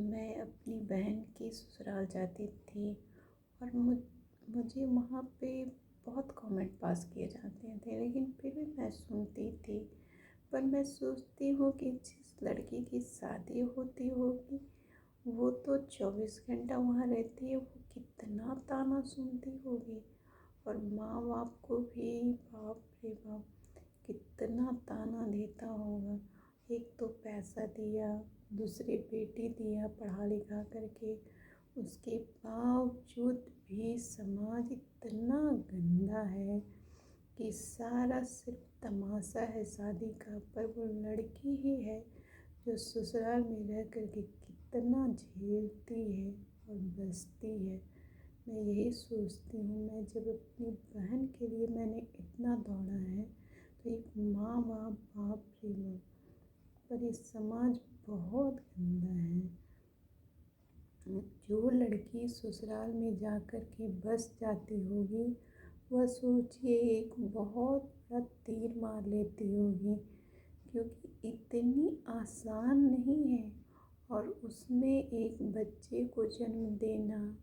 मैं अपनी बहन के ससुराल जाती थी और मुझे वहाँ पे बहुत कमेंट पास किए जाते थे, लेकिन फिर भी मैं सुनती थी। पर मैं सोचती हूँ कि जिस लड़की की शादी होती होगी वो तो 24 घंटा वहाँ रहती है, वो कितना ताना सुनती होगी। और माँ बाप को भी बाप रे बाप कितना ताना देता होगा। एक तो पैसा दिया, दूसरी बेटी दिया पढ़ा लिखा करके, उसके बावजूद भी समाज इतना गंदा है कि सारा सिर्फ तमाशा है शादी का। पर वो लड़की ही है जो ससुराल में रह कर के कितना झेलती है और बसती है। मैं यही सोचती हूँ, मैं जब अपनी बहन के लिए मैंने इतना दौड़ा है तो एक माँ बाप बाप रे बाप, पर ये समाज बहुत गंदा है। जो लड़की ससुराल में जाकर के बस जाती होगी वह सोचिए एक बहुत बड़ा तीर मार लेती होगी, क्योंकि इतनी आसान नहीं है। और उसमें एक बच्चे को जन्म देना,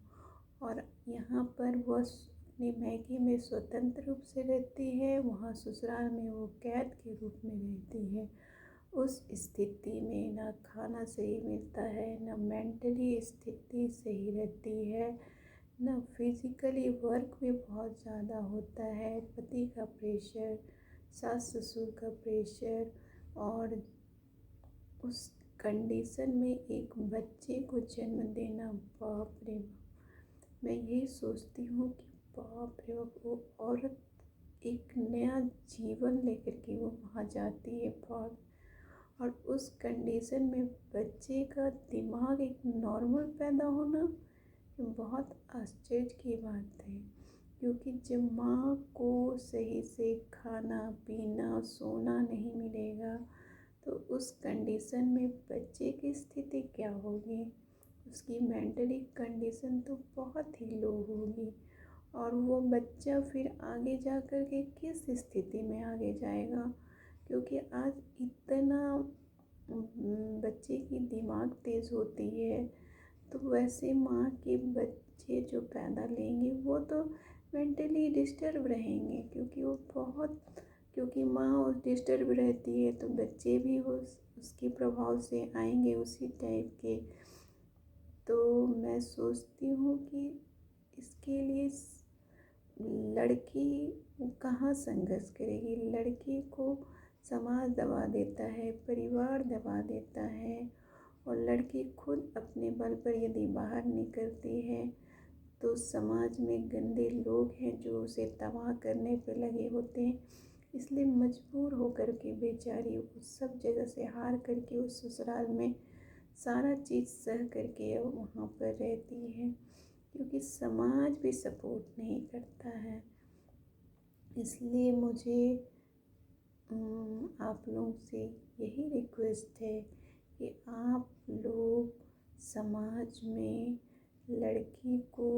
और यहाँ पर वह अपने मायके में स्वतंत्र रूप से रहती है, वहाँ ससुराल में वो कैद के रूप में रहती है। उस स्थिति में ना खाना सही मिलता है, ना मेंटली स्थिति सही रहती है, ना फिजिकली वर्क भी बहुत ज़्यादा होता है। पति का प्रेशर, सास ससुर का प्रेशर, और उस कंडीशन में एक बच्चे को जन्म देना, बाप रे बाप। मैं यही सोचती हूँ कि बाप रे बाप, वो औरत एक नया जीवन लेकर के वो वहाँ जाती है बाप। और उस कंडीशन में बच्चे का दिमाग एक नॉर्मल पैदा होना बहुत आश्चर्य की बात है। क्योंकि जब माँ को सही से खाना पीना सोना नहीं मिलेगा तो उस कंडीशन में बच्चे की स्थिति क्या होगी। उसकी मेंटली कंडीशन तो बहुत ही लो होगी, और वो बच्चा फिर आगे जा कर के किस स्थिति में आगे जाएगा। क्योंकि आज इतना बच्चे की दिमाग तेज़ होती है, तो वैसे माँ के बच्चे जो पैदा लेंगे वो तो मेंटली डिस्टर्ब रहेंगे, क्योंकि माँ उस डिस्टर्ब रहती है तो बच्चे भी उसके प्रभाव से आएंगे उसी टाइप के। तो मैं सोचती हूँ कि इसके लिए लड़की कहाँ संघर्ष करेगी। लड़की को समाज दबा देता है, परिवार दबा देता है, और लड़की खुद अपने बल पर यदि बाहर निकलती है तो समाज में गंदे लोग हैं जो उसे तबाह करने पे लगे होते हैं। इसलिए मजबूर होकर के बेचारी उस सब जगह से हार करके उस ससुराल में सारा चीज़ सह करके वहाँ पर रहती है, क्योंकि समाज भी सपोर्ट नहीं करता है। इसलिए मुझे आप लोगों से यही रिक्वेस्ट है कि आप लोग समाज में लड़की को